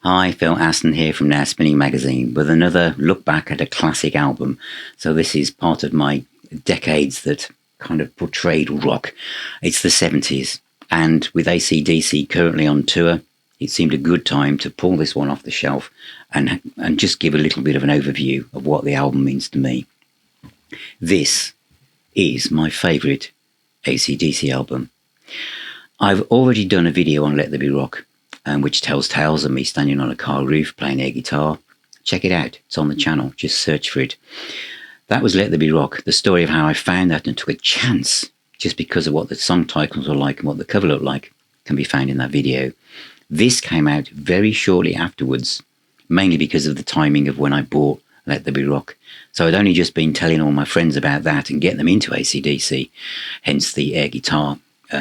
Hi, Phil Aston here from Now Spinning Magazine with another look back at a classic album. So this is part of my decades that kind of portrayed rock. It's the 70s, and with AC/DC currently on tour, it seemed a good time to pull this one off the shelf and just give a little bit of an overview of what the album means to me. This is my favourite AC/DC album. I've already done a video on Let There Be Rock, which tells tales of me standing on a car roof playing air guitar. Check it out. It's on the channel. Just search for it. That was Let There Be Rock, the story of how I found that and took a chance just because of what the song titles were like and what the cover looked like can be found in that video. This came out very shortly afterwards, mainly because of the timing of when I bought Let There Be Rock. So I'd only just been telling all my friends about that and getting them into AC/DC, hence the air guitar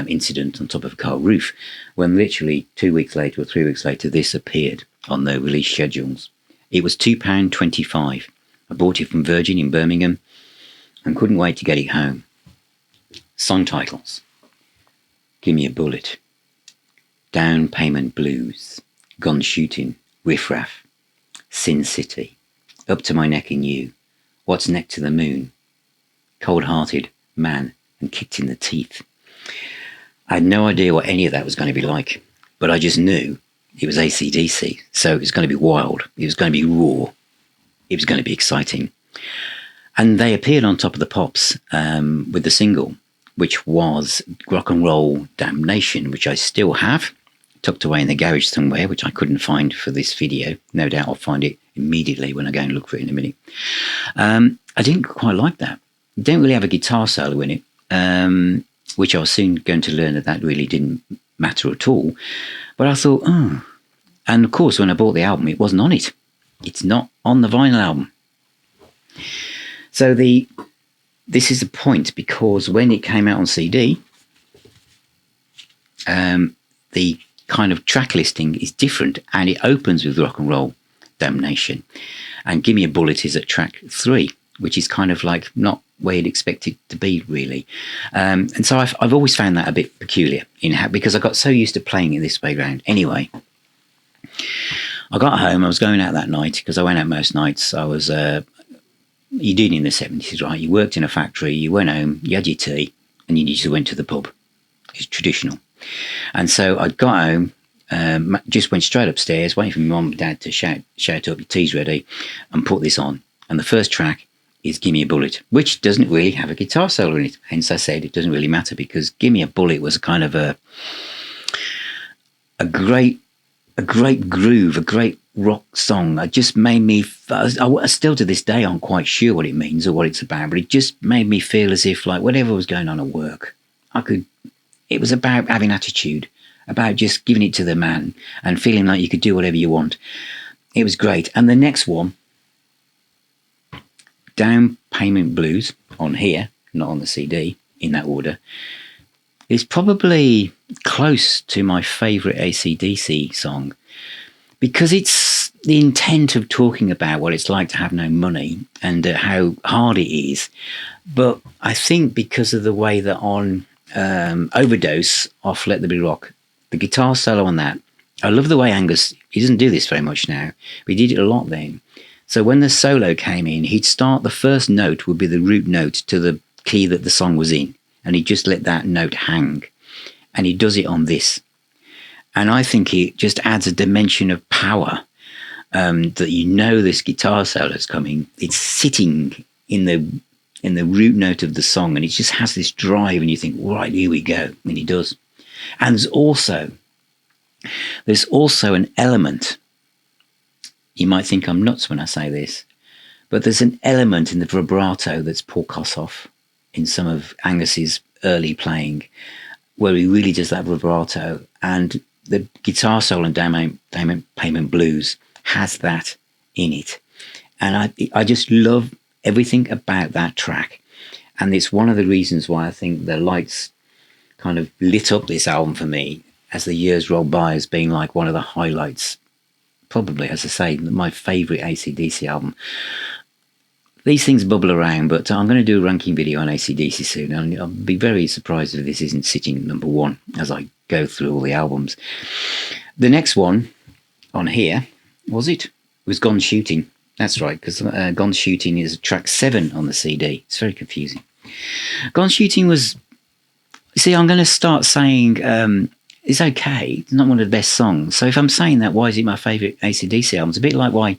incident on top of a car roof, when literally 2 weeks later or 3 weeks later this appeared on the release schedules. It was £2.25. I bought it from Virgin in Birmingham and couldn't wait to get it home. Song titles: Give Me a Bullet, Down Payment Blues, Gun Shooting, Riff Raff, Sin City, Up to My Neck in You, What's Next to the Moon, Cold Hearted, Man, and Kicked in the Teeth. I had no idea what any of that was going to be like, but I just knew it was AC/DC, so it was going to be wild, it was going to be raw, it was going to be exciting. And they appeared on Top of the Pops with the single, which was Rock and Roll Damnation, which I still have tucked away in the garage somewhere, which I couldn't find for this video. No doubt I'll find it immediately when I go and look for it in a minute. I didn't quite like that. It didn't really have a guitar solo in it, which I was soon going to learn that really didn't matter at all. But I thought, oh. And of course, when I bought the album, it wasn't on it. It's not on the vinyl album. So this is the point, because when it came out on CD, the kind of track listing is different, and it opens with Rock and Roll Damnation. And Give Me a Bullet is at track 3, which is kind of like not where you'd expect it to be, really. And so I've always found that a bit peculiar because I got so used to playing it this way round. Anyway, I got home. I was going out that night because I went out most nights. I was, you did in the 70s, right? You worked in a factory, you went home, you had your tea, and you just went to the pub. It's traditional. And so I got home, just went straight upstairs, waiting for my mum and dad to shout up, your tea's ready, and put this on. And the first track is Give Me a Bullet, which doesn't really have a guitar solo in it. Hence I said it doesn't really matter, because Give Me a Bullet was a kind of a great groove, a great rock song. It just made me, I still to this day aren't quite sure what it means or what it's about, but it just made me feel as if, like, whatever was going on at work, it was about having attitude, about just giving it to the man and feeling like you could do whatever you want. It was great. And the next one, Down Payment Blues, on here, not on the CD, in that order, is probably close to my favourite AC/DC song, because it's the intent of talking about what it's like to have no money and how hard it is. But I think because of the way that on Overdose off Let There Be Rock, the guitar solo on that, I love the way Angus, he doesn't do this very much now, but he did it a lot then. So when the solo came in, he'd start, the first note would be the root note to the key that the song was in, and he'd just let that note hang. And he does it on this. And I think it just adds a dimension of power, that you know this guitar solo is coming. It's sitting in the root note of the song, and it just has this drive, and you think, right, here we go. And he does. And there's also an element. You might think I'm nuts when I say this, but there's an element in the vibrato that's Paul Kossoff in some of Angus's early playing, where he really does that vibrato, and the guitar solo in Down Payment Blues has that in it. And I just love everything about that track, and it's one of the reasons why I think the lights kind of lit up this album for me as the years rolled by as being like one of the highlights. Probably, as I say, my favourite AC/DC album. These things bubble around, but I'm going to do a ranking video on AC/DC soon, and I'll be very surprised if this isn't sitting at number 1 as I go through all the albums. The next one on here, was it? It was Gone Shooting. That's right, because Gone Shooting is track 7 on the CD. It's very confusing. Gone Shooting was... See, I'm going to start saying it's okay. It's not one of the best songs. So if I'm saying that, why is it my favourite AC/DC album? It's a bit like why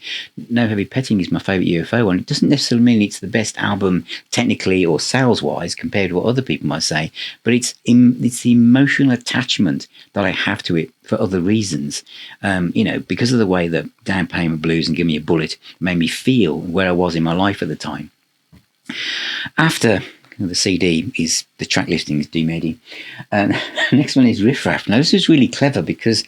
No Heavy Petting is my favourite UFO one. It doesn't necessarily mean it's the best album technically or sales-wise compared to what other people might say, but it's the emotional attachment that I have to it for other reasons. Because of the way that Down Payment Blues and Give Me a Bullet made me feel where I was in my life at the time. After... the CD is the track listing is Demedi. And the next one is Riff Raff. Now, this is really clever because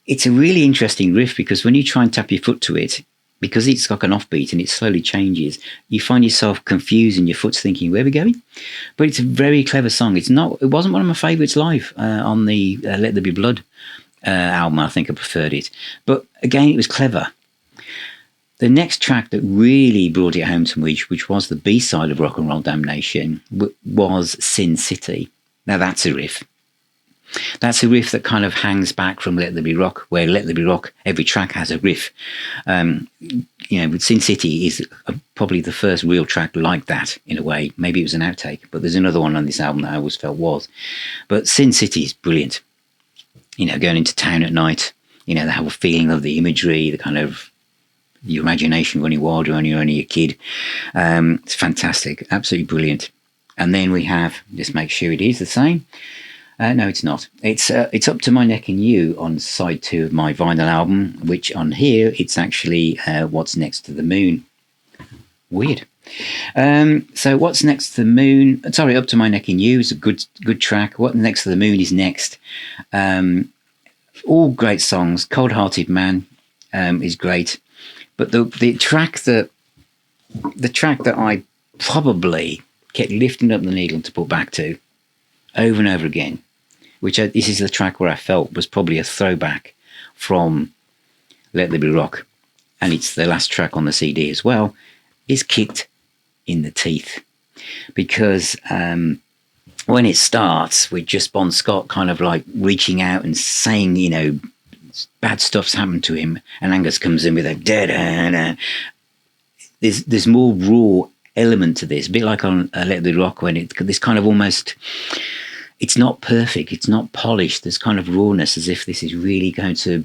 it's a really interesting riff, because when you try and tap your foot to it, because it's like an offbeat and it slowly changes, you find yourself confused and your foot's thinking, where are we going? But it's a very clever song. It wasn't one of my favourites live on the Let There Be Blood album. I think I preferred it. But again, it was clever. The next track that really brought it home to me, which was the B-side of Rock and Roll Damnation, was Sin City. Now that's a riff. That's a riff that kind of hangs back from Let There Be Rock, where Let There Be Rock, every track has a riff. But Sin City is probably the first real track like that, in a way. Maybe it was an outtake, but there's another one on this album that I always felt was. But Sin City is brilliant. Going into town at night, the whole feeling of the imagery, the kind of your imagination running wild when you're only a kid. It's fantastic, absolutely brilliant. And then we have, just make sure it is the same. No, it's not. It's Up to My Neck in You on side 2 of my vinyl album, which on here it's actually What's Next to the Moon. Weird. So What's Next to the Moon? Sorry, Up to My Neck in You is a good track. What Next to the Moon is next. All great songs. Cold Hearted Man is great. But the track that I probably kept lifting up the needle to put back to over and over again, this is the track where I felt was probably a throwback from Let There Be Rock, and it's the last track on the CD as well, is Kicked in the Teeth. Because when it starts with just Bon Scott kind of like reaching out and saying, bad stuff's happened to him, and Angus comes in with a da-da-da. There's more raw element to this, a bit like on Let There Be Rock, when this kind of almost, it's not perfect, it's not polished, there's kind of rawness, as if this is really going to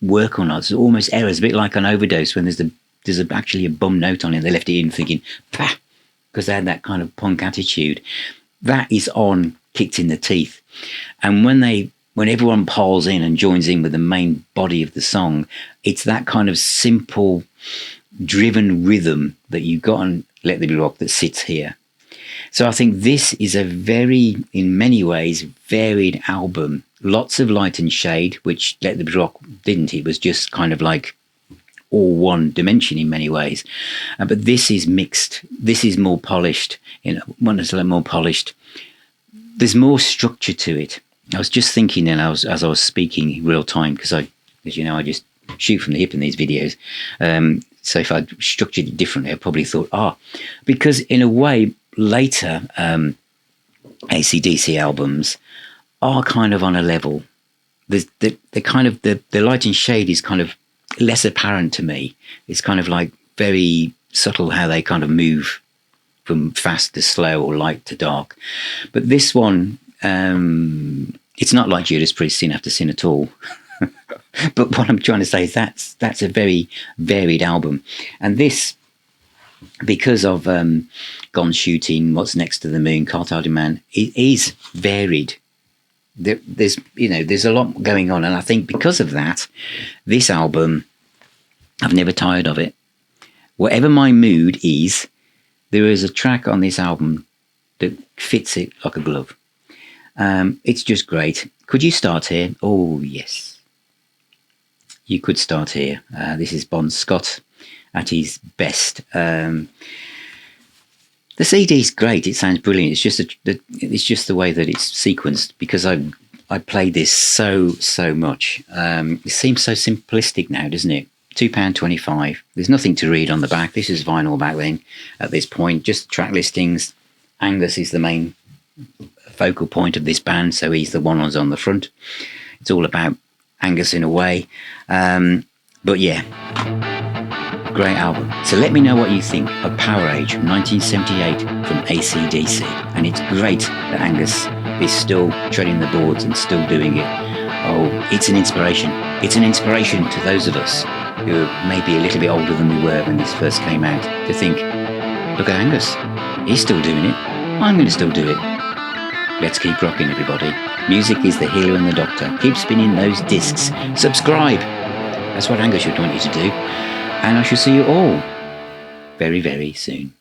work or not. There's almost errors, a bit like on Overdose, when there's actually a bum note on it, they left it in thinking, pah, because they had that kind of punk attitude. That is on Kicked in the Teeth. And when everyone piles in and joins in with the main body of the song, it's that kind of simple, driven rhythm that you got on Let There Be Rock that sits here. So I think this is a very, in many ways, varied album. Lots of light and shade, which Let There Be Rock didn't. It was just kind of like all one dimension in many ways. But this is mixed. This is more polished. One is a little more polished. There's more structure to it. I was just thinking then, as I was speaking in real time, because I just shoot from the hip in these videos. So if I'd structured it differently, I probably thought, because in a way, later AC/DC albums are kind of on a level. The light and shade is kind of less apparent to me. It's kind of like very subtle how they kind of move from fast to slow or light to dark. But this one, it's not like Judas Priest, Sin After Sin at all. But what I'm trying to say is that's a very varied album. And this, because of Gone Shooting, What's Next to the Moon, Cold Hearted Man, it is varied. There's a lot going on. And I think because of that, this album, I've never tired of it. Whatever my mood is, there is a track on this album that fits it like a glove. It's just great. Could you start here? Oh, yes. You could start here. This is Bon Scott at his best. The CD's great. It sounds brilliant. It's just the way that it's sequenced, because I played this so much. It seems so simplistic now, doesn't it? £2.25. There's nothing to read on the back. This is vinyl back then. At this point, just track listings. Angus is the main focal point of this band, so he's the one who's on the front. It's all about Angus in a way. But yeah, great album. So let me know what you think of Powerage from 1978 from AC/DC. And it's great that Angus is still treading the boards and still doing it. Oh, it's an inspiration. It's an inspiration to those of us who are maybe a little bit older than we were when this first came out, to think, look at Angus. He's still doing it. I'm going to still do it. Let's keep rocking, everybody. Music is the healer and the doctor. Keep spinning those discs. Subscribe. That's what Angus should want you to do. And I shall see you all very, very soon.